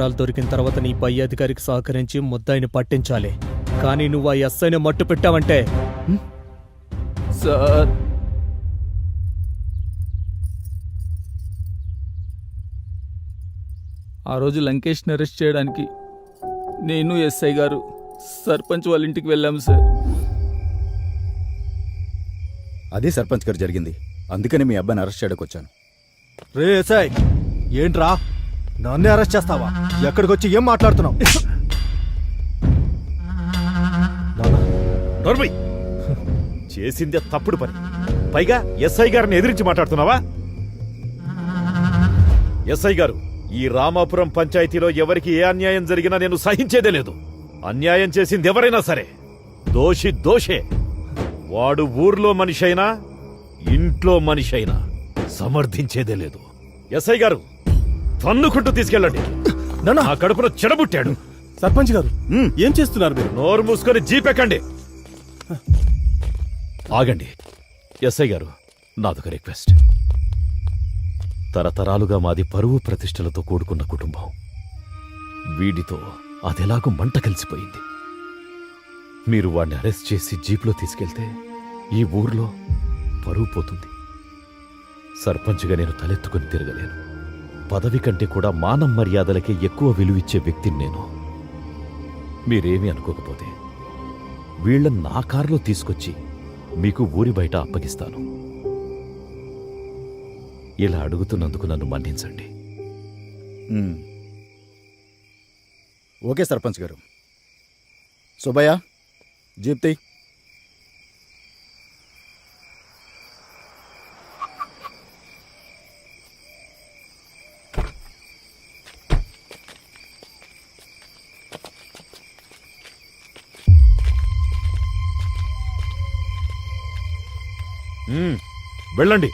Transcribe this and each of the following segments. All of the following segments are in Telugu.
ఆధారాలు దొరికిన తర్వాత నీ పై అధికారికి సహకరించి ముద్దాయిని పట్టించాలి. కానీ నువ్వు ఆ ఎస్ఐని మట్టు పెట్టావంటే సార్, ఆ రోజు లంకేష్ని అరెస్ట్ చేయడానికి నేను ఎస్ఐ గారు సర్పంచ్ వాళ్ళ ఇంటికి వెళ్ళాము సార్. అదే సర్పంచ్ గారు జరిగింది. అందుకని మీ అబ్బాయిని అరెస్ట్ చేయడానికి వచ్చాను. రే ఎస్ఐ, ఏంట్రా నన్నే అరెస్ట్ చేస్తావా? ఎక్కడికి వచ్చి ఏం మాట్లాడుతున్నావు? నోర్మై, చేసిందే తప్పుడు పని. పైగా ఎస్ఐ గారిని ఎదిరించి మాట్లాడుతున్నావా? ఎస్ఐ గారు, ఈ రామాపురం పంచాయతీలో ఎవరికి ఏ అన్యాయం జరిగినా నేను సహించేదే లేదు. అన్యాయం చేసింది ఎవరైనా సరే దోషి దోషే. వాడు ఊర్లో మనిషి అయినా ఇంట్లో మనిషి అయినా సమర్థించేదే లేదు. ఎస్ఐ గారు, తన్నుకుంటూ తీసుకెళ్ళండి. నాన్న, ఆ కడుపులో చెడబుట్టాడు. సర్పంచ్ గారు ఏం చేస్తున్నారు మీరు? నోరు మూసుకొని జీపెక్కండి. ఆగండి. ఎస్ఐ గారు, నాదొక రిక్వెస్ట్. తరతరాలుగా మాది పరువు ప్రతిష్టలతో కూడుకున్న కుటుంబం. వీడితో అదెలాగూ మంట కలిసిపోయింది. మీరు వాడిని అరెస్ట్ చేసి జీప్లో తీసుకెళ్తే ఈ ఊర్లో పరువు పోతుంది. సర్పంచ్గా నేను తలెత్తుకుని తిరగలేను. పదవి కంటే కూడా మానవ మర్యాదలకే ఎక్కువ విలువిచ్చే వ్యక్తిని నేను. మీరేమీ అనుకోకపోతే వీళ్ళని నా కారులో తీసుకొచ్చి మీకు ఊరి బయట అప్పగిస్తాను. ఇలా అడుగుతున్నందుకు నన్ను మన్నించండి. ఓకే సర్పంచ్ గారు. సుబ్బయ్య, జీప్ తీ. వెళ్ళండి.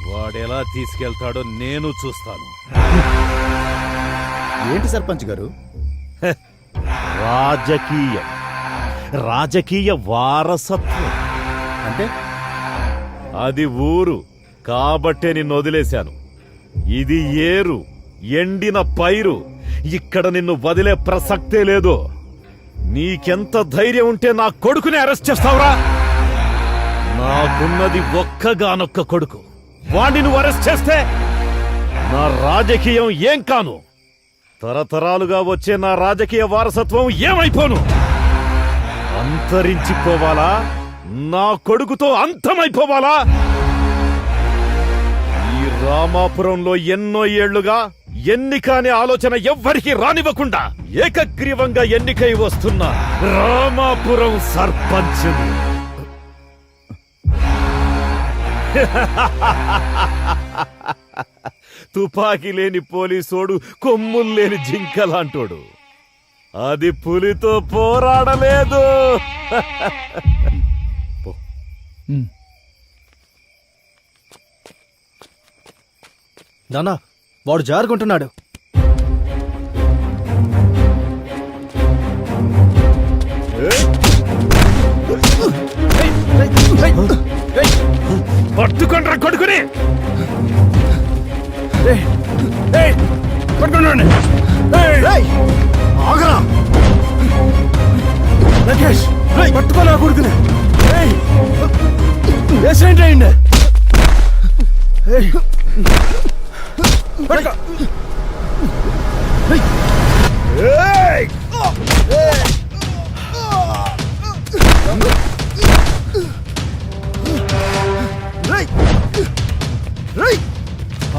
వాడెలా తీసుకెళ్తాడో నేను చూస్తాను. ఏంటి సర్పంచ్ గారు? రాజకీయ వారసత్వం అంటే? అది ఊరు కాబట్టే నిన్ను వదిలేశాను. ఇది ఏరు, ఎండిన పైరు. ఇక్కడ నిన్ను వదిలే ప్రసక్తే లేదు. నీకెంత ధైర్యం ఉంటే నా కొడుకుని అరెస్ట్ చేస్తావురా? నాకున్నది ఒక్కగానొక్క కొడుకు. వాడిని నువ్వు అరెస్ట్ చేస్తే నా రాజకీయం ఏం కాను? తరతరాలుగా వచ్చే నా రాజకీయ వారసత్వం ఏమైపోను? అంతరించిపోవాలా? నా కొడుకుతో అంతమైపోవాలా? ఈ రామాపురంలో ఎన్నో ఏళ్లుగా ఎన్నిక అనే ఆలోచన ఎవ్వరికీ రానివ్వకుండా ఏకగ్రీవంగా ఎన్నికై వస్తున్న రామాపురం సర్పంచ్ని తుపాకీ లేని పోలీసోడు కొమ్ములు లేని జింకలాంటోడు. అది పులితో పోరాడలేదు. నాన్న, వాడు జారుకుంటున్నాడు. పట్టుకుంటారా కొడుకుని? ఆగరా లంకేష్, పట్టుకోనా కొడుకుని? యాక్సిడెంట్ అయింది.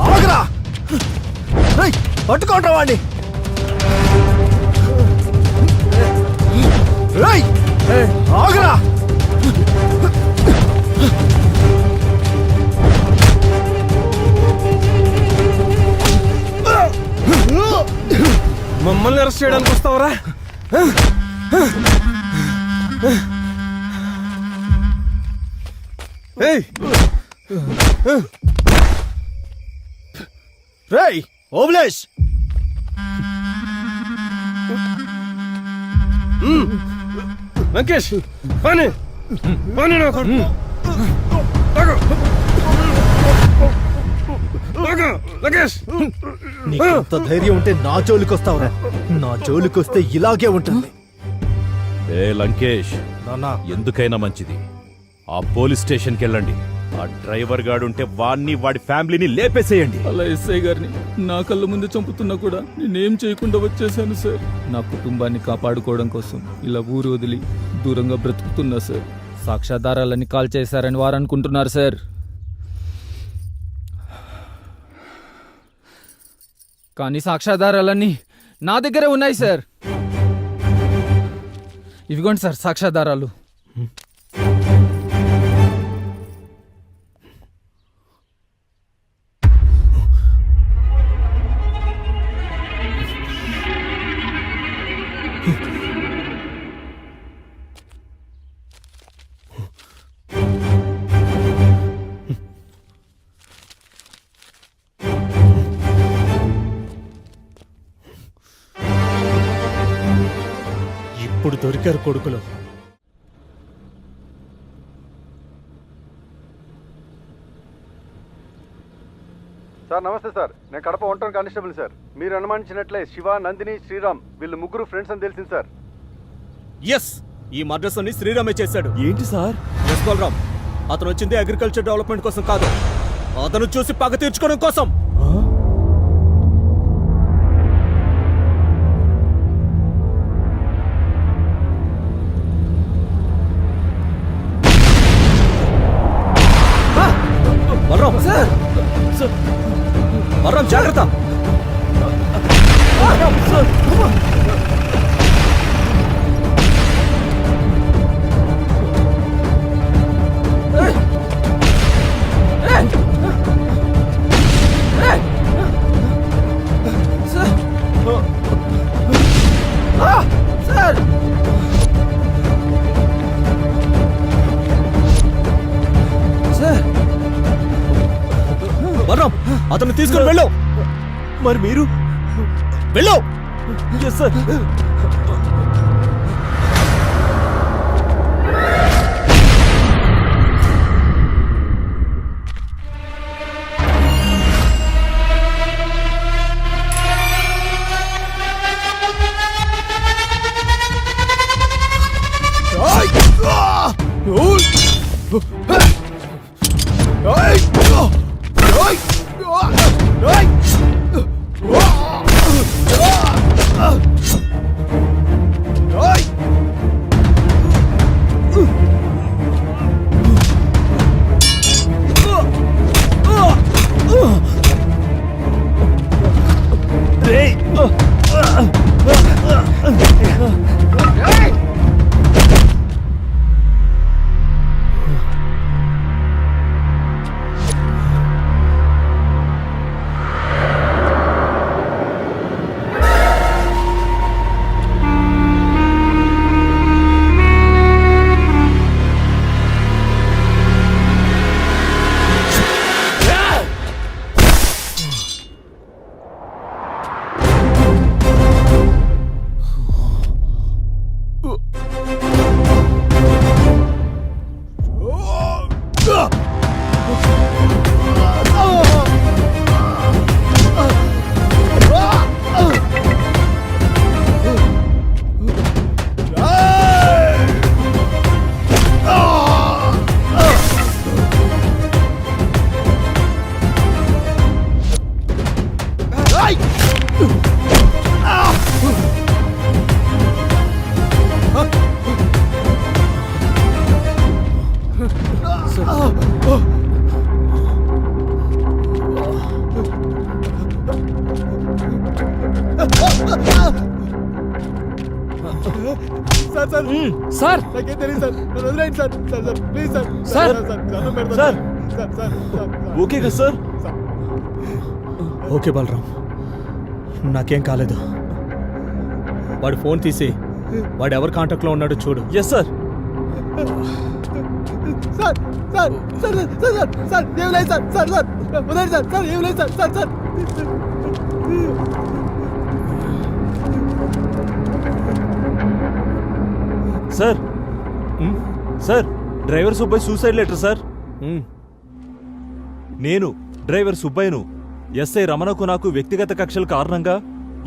ఆగరా, పట్టుకోండి వాడిని. ఆగరా. మమ్మల్ని అరెస్ట్ చేయడానికి వస్తావరా? రేయ్ ఓబ్లేష్, లంకేష్, పని పని నాకు నీకెంత ధైర్యం ఉంటే నా జోలికి వస్తావురా? నా జోలికి వస్తే ఇలాగే ఉంటుంది. ఏ లంకేష్, నాన్న, ఎందుకైనా మంచిది ఆ పోలీస్ స్టేషన్కి వెళ్ళండి. ఆ డ్రైవర్ గాడుంటే వాడిని వాడి ఫ్యామిలీని లేపేసేయండి. అలా ఎస్ఐ గారిని నా కళ్ళ ముందు చంపుతున్నా కూడా నేనేం చేయకుండా వచ్చేసాను సార్. నా కుటుంబాన్ని కాపాడుకోవడం కోసం ఇలా ఊరు వదిలి దూరంగా బ్రతుకుతున్నా సార్. సాక్ష్యాధారాలన్నీ కాల్ చేశారని వారు అనుకుంటున్నారు సార్. కానీ సాక్ష్యాధారాలన్నీ నా దగ్గరే ఉన్నాయి సార్. ఇవిగోండి సార్ సాక్ష్యాధారాలు. ఇప్పుడు దొరికారు కొడుకులు. సార్ నమస్తే సార్, నేను కడప ఒంటరి కానిస్టేబుల్ సార్. మీరు అనుమానించినట్లే శివ, నందిని, శ్రీరామ్ వీళ్ళు ముగ్గురు ఫ్రెండ్స్ అని తెలిసింది సార్. ఎస్, ఈ మర్డర్స్ అన్ని శ్రీరామే చేశాడు. ఏంటి సార్? ఎస్ బలరామ్, అతను వచ్చింది అగ్రికల్చర్ డెవలప్మెంట్ కోసం కాదు, అతను చూసి పగ తీర్చుకోవడం కోసం. బలరామ్ సార్, బలరామ్ జాగ్రత్త. బలరామ్, అతను తీసుకుని వెళ్ళు. మరి మీరు? వెళ్ళు. Yes sir. Sir sir sir నాకేం తెలియదు సార్, నన్ను వదిలేయండి sir. Sir sir please sir. Sir. దండం పెడతాను sir. Sir sir sir okay కదా సార్? ఓకే బలరామ్, నాకేం కాలేదు. వాడు ఫోన్ తీసి వాడు ఎవరి కాంటాక్ట్లో ఉన్నాడో చూడు. Yes sir. Sir sir sir sir sir sir ఏం లేదు సార్. సార్ సార్ వదిలేండి సార్. సార్ ఏం లేదు sir. Sir sir sir sir, driver Subbaiah suicide letter sir. Um, నేను డ్రైవర్ సుబ్బయ్యను ఎస్ఐ రమణకు నాకు వ్యక్తిగత కక్షల కారణంగా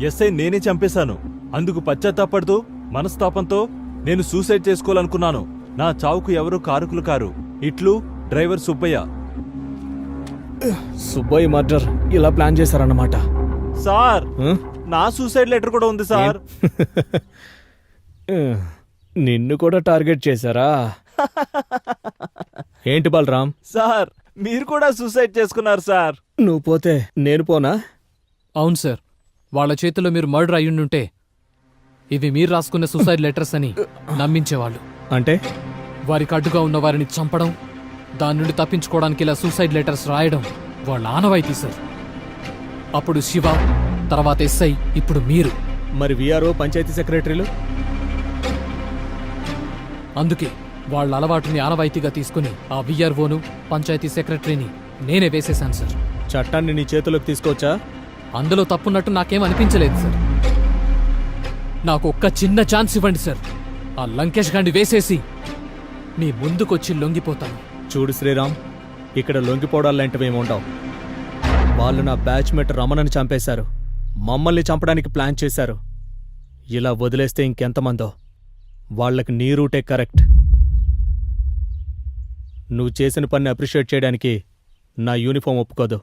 ఎస్ఐ నేనే చంపేశాను. అందుకు పశ్చాత్తాపడుతూ మనస్తాపంతో నేను సూసైడ్ చేసుకోవాలనుకున్నాను. నా చావుకు ఎవరూ కారకులు కారు. ఇట్లు డ్రైవర్ సుబ్బయ్య. సుబ్బయ్య మర్డర్ ఇలా ప్లాన్ చేశారన్నమాట. సార్, నా సూసైడ్ లెటర్ కూడా ఉంది సార్. నిన్ను కూడా టార్గెట్ చేశారా? ఏంటి బలరాం? సార్, మీరు కూడా సూసైడ్ చేసుకున్నారు సార్. నువ్వు పోతే నేను పోనా? అవును సార్, వాళ్ళ చేతిలో మీరు మర్డర్ అయ్యుండుంటే ఇవి మీరు రాసుకున్న సూసైడ్ లెటర్స్ అని నమ్మించేవాళ్ళు. అంటే వారికి అడ్డుగా ఉన్న వారిని చంపడం, దాని నుండి తప్పించుకోవడానికి ఇలా సూసైడ్ లెటర్స్ రాయడం వాళ్ళ ఆనవాయితీ సార్. అప్పుడు శివ, తర్వాత ఎస్ఐ, ఇప్పుడు మీరు. మరి విఆర్ఓ, పంచాయతీ సెక్రటరీలు? అందుకే వాళ్ళ అలవాటుని ఆనవాయితీగా తీసుకుని ఆ విఆర్ఓను, పంచాయతీ సెక్రటరీని నేనే వేసేశాను సార్. చట్టాన్ని నీ చేతిలోకి తీసుకోవచ్చా? అందులో తప్పున్నట్టు నాకేం అనిపించలేదు సార్. నాకు ఒక్క చిన్న ఛాన్స్ ఇవ్వండి సార్. ఆ లంకేష్ గాండి వేసేసి మీ ముందుకొచ్చి లొంగిపోతాను. చూడు శ్రీరామ్, ఇక్కడ లొంగిపోవడాలంటివేమి ఉండవు. వాళ్ళు నా బ్యాచ్మేట్ రమణని చంపేశారు, మమ్మల్ని చంపడానికి ప్లాన్ చేశారు. ఇలా వదిలేస్తే ఇంకెంతమందో. వాళ్ళకి నీ రూటే కరెక్ట్. నువ్వు చేసిన పని అప్రిషియేట్ చేయడానికి నా యూనిఫామ్ ఒప్పుకోదు,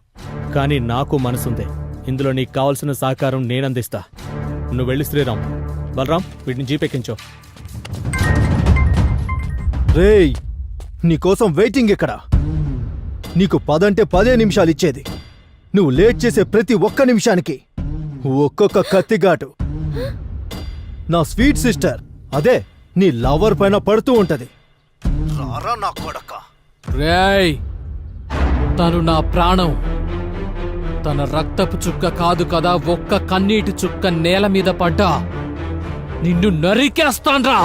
కానీ నాకు మనసుంది. ఇందులో నీకు కావాల్సిన సహకారం నేనందిస్తా. నువ్వు వెళ్ళి శ్రీరామ్. బలరాం, వీటిని జీపెక్కించో. రేయ్, నీకోసం వెయిటింగ్ ఇక్కడ. నీకు 10 అంటే 10 నిమిషాలు ఇచ్చేది. నువ్వు లేట్ చేసే ప్రతి ఒక్క నిమిషానికి ఒక్కొక్క కత్తిగాటు నా స్వీట్ సిస్టర్, అదే నీ లవర్ పైన పడుతూ ఉంటది. రారా నా కొడక. రేయ్, తను నా ప్రాణం. తన రక్తపు చుక్క కాదు కదా, ఒక్క కన్నీటి చుక్క నేల మీద పడ్డా నిన్ను నరికేస్తాన్రా.